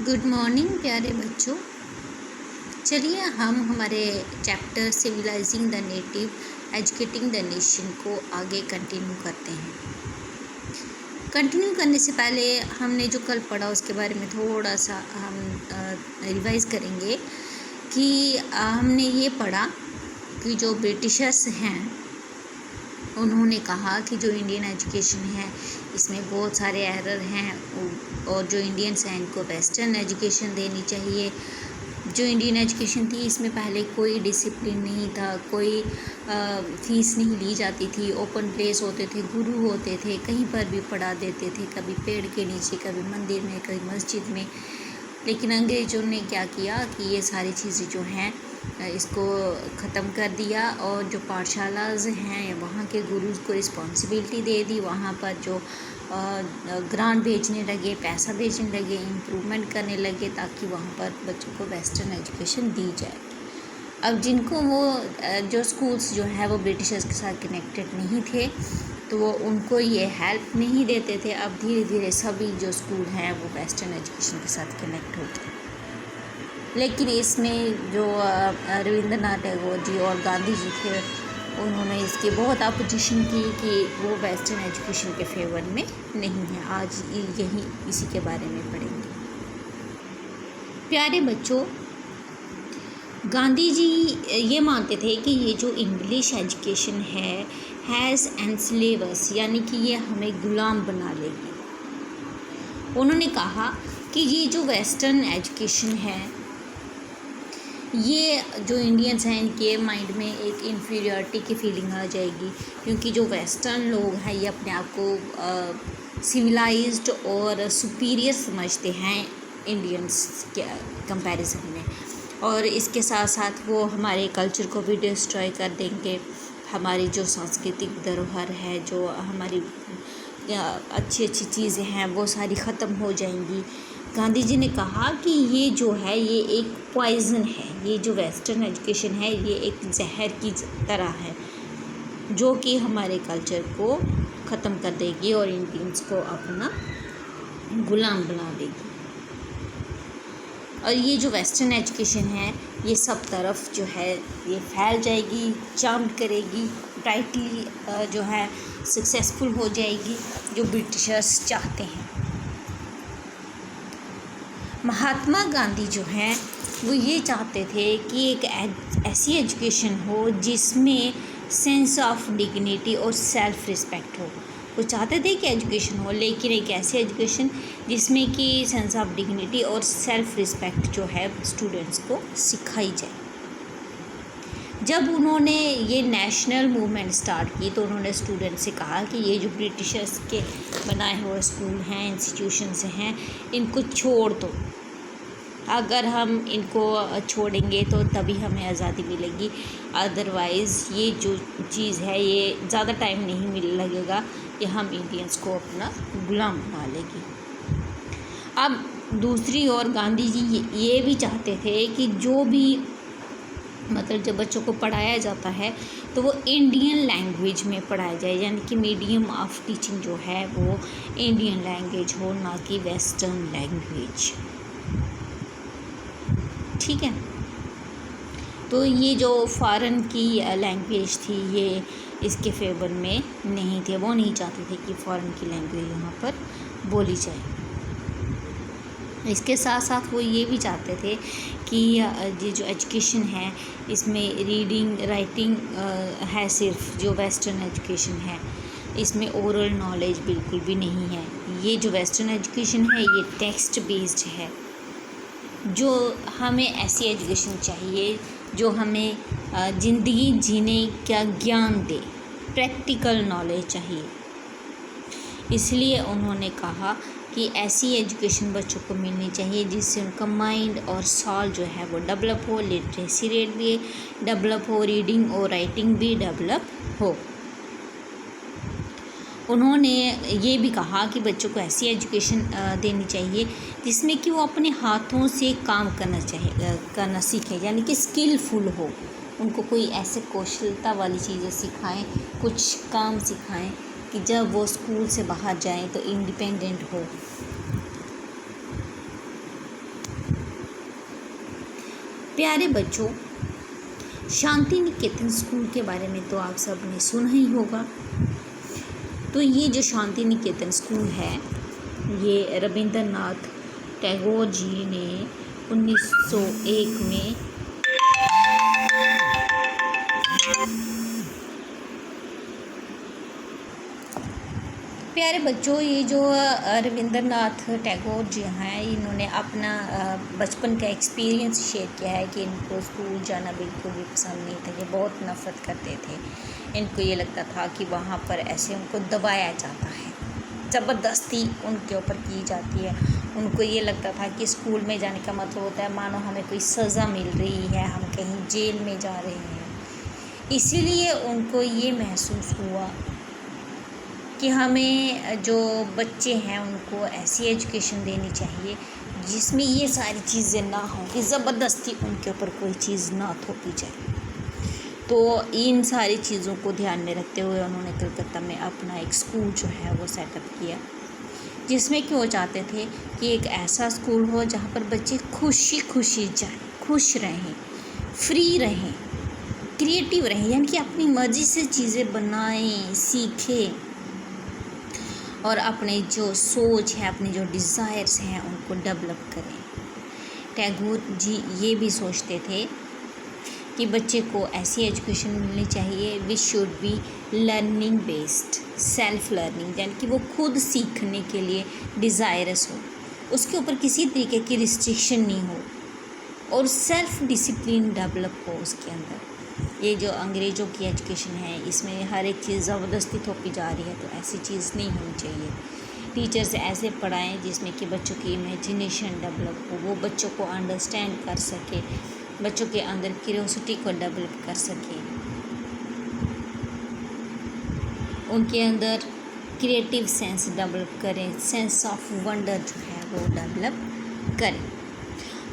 Good morning प्यारे बच्चों। चलिए हम हमारे chapter civilising the native educating the nation को आगे कंटिन्यू करते हैं। कंटिन्यू करने से पहले हमने जो कल पढ़ा उसके बारे में थोड़ा सा हम रिवाइज़ करेंगे कि हमने ये पढ़ा कि जो ब्रिटिशर्स हैं उन्होंने कहा कि जो इंडियन एजुकेशन है इसमें बहुत सारे एरर हैं और जो इंडियंस हैं इनको वेस्टर्न एजुकेशन देनी चाहिए। जो इंडियन एजुकेशन थी इसमें पहले कोई डिसिप्लिन नहीं था, कोई फ़ीस नहीं ली जाती थी, ओपन प्लेस होते थे, गुरु होते थे, कहीं पर भी पढ़ा देते थे, कभी पेड़ के नीचे, कभी मंदिर में, कभी मस्जिद में। लेकिन अंग्रेज़ों ने क्या किया कि ये सारी चीज़ें जो हैं इसको ख़त्म कर दिया और जो पाठशालाज़ हैं वहाँ के गुरुज़ को रिस्पॉन्सिबिलिटी दे दी। वहाँ पर जो ग्रांट भेजने लगे, पैसा भेजने लगे, इम्प्रूवमेंट करने लगे ताकि वहाँ पर बच्चों को वेस्टर्न एजुकेशन दी जाए। अब जिनको वो जो स्कूल्स जो है वो ब्रिटिशर्स के साथ कनेक्टेड नहीं थे तो वो उनको ये हेल्प नहीं देते थे। अब धीरे धीरे सभी जो स्कूल हैं वो वेस्टर्न एजुकेशन के साथ कनेक्ट होते हैं। लेकिन इसमें जो रविंद्रनाथ टैगोर जी और गांधी जी थे उन्होंने इसकी बहुत अपोजिशन की कि वो वेस्टर्न एजुकेशन के फेवर में नहीं है। आज यही इसी के बारे में पढ़ेंगे। प्यारे बच्चों, गांधी जी ये मानते थे कि ये जो इंग्लिश एजुकेशन है हैज़ एनस्लेवस, यानी कि ये हमें गुलाम बना लेगी। उन्होंने कहा कि ये जो वेस्टर्न एजुकेशन है ये जो इंडियंस हैं इनके माइंड में एक इन्फीरियरिटी की फीलिंग आ जाएगी, क्योंकि जो वेस्टर्न लोग हैं ये अपने आप को सिविलाइज्ड और सुपीरियर समझते हैं इंडियंस के कंपैरिजन में, और इसके साथ साथ वो हमारे कल्चर को भी डिस्ट्रॉय कर देंगे। हमारी जो सांस्कृतिक धरोहर है, जो हमारी अच्छी अच्छी चीज़ें हैं वो सारी ख़त्म हो जाएंगी। गांधी जी ने कहा कि ये जो है ये एक पॉइज़न है, ये जो वेस्टर्न एजुकेशन है ये एक जहर की तरह है जो कि हमारे कल्चर को ख़त्म कर देगी और इंडियंस को अपना गुलाम बना देगी। और ये जो वेस्टर्न एजुकेशन है ये सब तरफ जो है ये फैल जाएगी, चार्म करेगी, ब्राइटली जो है सक्सेसफुल हो जाएगी, जो ब्रिटिशर्स चाहते हैं। महात्मा गांधी जो हैं वो ये चाहते थे कि एक ऐसी एजुकेशन हो जिसमें सेंस ऑफ डिग्निटी और सेल्फ रिस्पेक्ट हो। वो चाहते थे कि एजुकेशन हो, लेकिन एक ऐसी एजुकेशन जिसमें कि सेंस ऑफ डिग्निटी और सेल्फ रिस्पेक्ट जो है स्टूडेंट्स को सिखाई जाए। जब उन्होंने ये नेशनल मूवमेंट स्टार्ट की तो उन्होंने स्टूडेंट से कहा कि ये जो ब्रिटिशर्स के बनाए हुए स्कूल हैं, इंस्टीट्यूशंस हैं, इनको छोड़ दो। अगर हम इनको छोड़ेंगे तो तभी हमें आज़ादी मिलेगी, अदरवाइज़ ये जो चीज़ है ये ज़्यादा टाइम नहीं मिल लगेगा कि हम इंडियंस को अपना गुलाम बना लेगी। अब दूसरी ओर गांधी जी ये भी चाहते थे कि जो भी मतलब जब बच्चों को पढ़ाया जाता है तो वो इंडियन लैंग्वेज में पढ़ाया जाए, यानी कि मीडियम ऑफ टीचिंग जो है वो इंडियन लैंग्वेज हो, ना कि वेस्टर्न लैंग्वेज। ठीक है, तो ये जो फॉरेन की लैंग्वेज थी ये इसके फेवर में नहीं थे। वो नहीं चाहते थे कि फॉरेन की लैंग्वेज यहाँ पर बोली जाए। इसके साथ साथ वो ये भी चाहते थे कि ये जो एजुकेशन है इसमें रीडिंग राइटिंग है, सिर्फ जो वेस्टर्न एजुकेशन है इसमें ओरल नॉलेज बिल्कुल भी नहीं है। ये जो वेस्टर्न एजुकेशन है ये टेक्स्ट बेस्ड है। जो हमें ऐसी एजुकेशन चाहिए जो हमें ज़िंदगी जीने का ज्ञान दे, प्रैक्टिकल नॉलेज चाहिए। इसलिए उन्होंने कहा कि ऐसी एजुकेशन बच्चों को मिलनी चाहिए जिससे उनका माइंड और सॉल जो है वो डेवलप हो, लिटरेसी रेट भी डेवलप हो, रीडिंग और राइटिंग भी डेवलप हो। उन्होंने ये भी कहा कि बच्चों को ऐसी एजुकेशन देनी चाहिए जिसमें कि वो अपने हाथों से काम करना सीखें, यानी कि स्किलफुल हो। उनको कोई ऐसे कौशलता वाली चीज़ें सिखाएं, कुछ काम सिखाएं कि जब वो स्कूल से बाहर जाएं तो इंडिपेंडेंट हो। प्यारे बच्चों, शांति निकेतन स्कूल के बारे में तो आप सब ने सुना ही होगा। तो ये जो शांति निकेतन स्कूल है, ये रविंद्रनाथ टैगोर जी ने 1901 में प्यारे बच्चों, ये जो रविंद्रनाथ टैगोर जी हैं, इन्होंने अपना बचपन का एक्सपीरियंस शेयर किया है कि इनको स्कूल जाना बिल्कुल भी पसंद नहीं था। ये बहुत नफ़रत करते थे। इनको ये लगता था कि वहाँ पर ऐसे उनको दबाया जाता है, ज़बरदस्ती उनके ऊपर की जाती है। उनको ये लगता था कि स्कूल में जाने का मतलब होता है मानो हमें कोई सज़ा मिल रही है, हम कहीं जेल में जा रहे हैं। इसीलिए उनको ये महसूस हुआ कि हमें जो बच्चे हैं उनको ऐसी एजुकेशन देनी चाहिए जिसमें ये सारी चीज़ें ना हो, कि ज़बरदस्ती उनके ऊपर कोई चीज़ ना थोपी जाए। तो इन सारी चीज़ों को ध्यान में रखते हुए उन्होंने कलकत्ता में अपना एक स्कूल जो है वो सेटअप किया, जिसमें कि वो चाहते थे कि एक ऐसा स्कूल हो जहाँ पर बच्चे खुशी जाएं, खुश रहें, फ्री रहें, क्रिएटिव रहें, यानी कि अपनी मर्ज़ी से चीज़ें बनाएं, सीखें और अपने जो सोच है, अपने जो डिज़ायर्स हैं उनको डेवलप करें। टैगोर जी ये भी सोचते थे कि बच्चे को ऐसी एजुकेशन मिलनी चाहिए which should be learning based, self learning, यानी कि वो खुद सीखने के लिए डिज़ायरस हो, उसके ऊपर किसी तरीके की रिस्ट्रिक्शन नहीं हो और सेल्फ डिसिप्लिन डेवलप हो उसके अंदर। ये जो अंग्रेज़ों की एजुकेशन है, इसमें हर एक चीज़ ज़बरदस्ती थोपी जा रही है, तो ऐसी चीज़ नहीं होनी चाहिए। टीचर्स ऐसे पढ़ाएं जिसमें कि बच्चों की इमेजिनेशन डेवलप हो, वो बच्चों को अंडरस्टैंड कर सके, बच्चों के अंदर क्यूरियोसिटी को डेवलप कर सके, उनके अंदर क्रिएटिव सेंस डेवलप करें, सेंस ऑफ वंडर जो है वो डेवलप करें।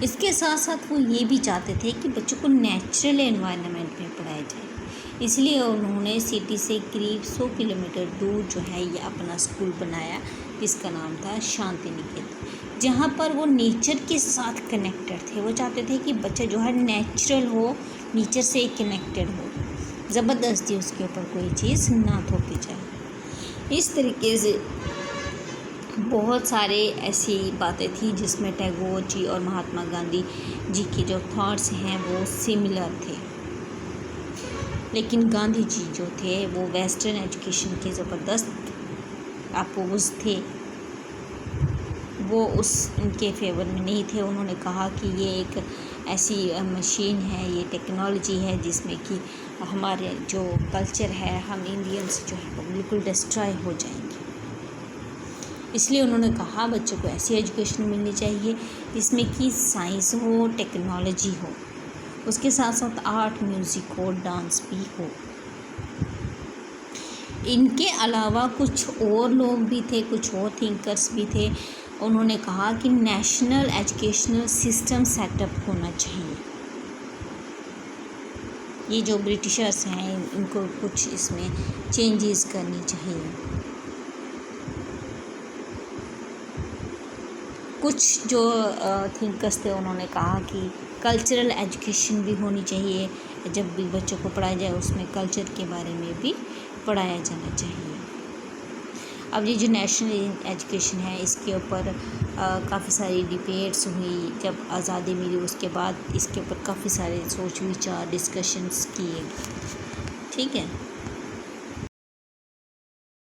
इसके साथ साथ वो ये भी चाहते थे कि बच्चों को नेचुरल एनवायरनमेंट में पढ़ाया जाए, इसलिए उन्होंने सिटी से करीब 100 किलोमीटर दूर जो है ये अपना स्कूल बनाया, जिसका नाम था शांति निकेतन, जहाँ पर वो नेचर के साथ कनेक्टेड थे। वो चाहते थे कि बच्चा जो है नेचुरल हो, नेचर से कनेक्टेड हो, ज़बरदस्ती उसके ऊपर कोई चीज़ ना थोपी जाए। इस तरीके से बहुत सारे ऐसी बातें थी जिसमें टैगोर जी और महात्मा गांधी जी के जो थॉट्स हैं वो सिमिलर थे, लेकिन गांधी जी जो थे वो वेस्टर्न एजुकेशन के ज़बरदस्त अपोज थे, वो उनके फेवर में नहीं थे। उन्होंने कहा कि ये एक ऐसी मशीन है, ये टेक्नोलॉजी है जिसमें कि हमारे जो कल्चर है, हम इंडियंस जो है वो बिल्कुल डिस्ट्रॉय हो जाएंगे। इसलिए उन्होंने कहा बच्चों को ऐसी एजुकेशन मिलनी चाहिए जिसमें कि साइंस हो, टेक्नोलॉजी हो, उसके साथ साथ आर्ट, म्यूज़िक हो, डांस भी हो। इनके अलावा कुछ और लोग भी थे, कुछ और थिंकर्स भी थे। उन्होंने कहा कि नेशनल एजुकेशनल सिस्टम सेटअप होना चाहिए। ये जो ब्रिटिशर्स हैं इनको कुछ इसमें चेंजेस करनी चाहिए। कुछ जो थिंकर्स थे उन्होंने कहा कि कल्चरल एजुकेशन भी होनी चाहिए, जब भी बच्चों को पढ़ाया जाए उसमें कल्चर के बारे में भी पढ़ाया जाना चाहिए। अब ये जो नेशनल एजुकेशन है इसके ऊपर काफ़ी सारी डिबेट्स हुई। जब आज़ादी मिली उसके बाद इसके ऊपर काफ़ी सारे सोच विचार डिस्कशंस किए। ठीक है।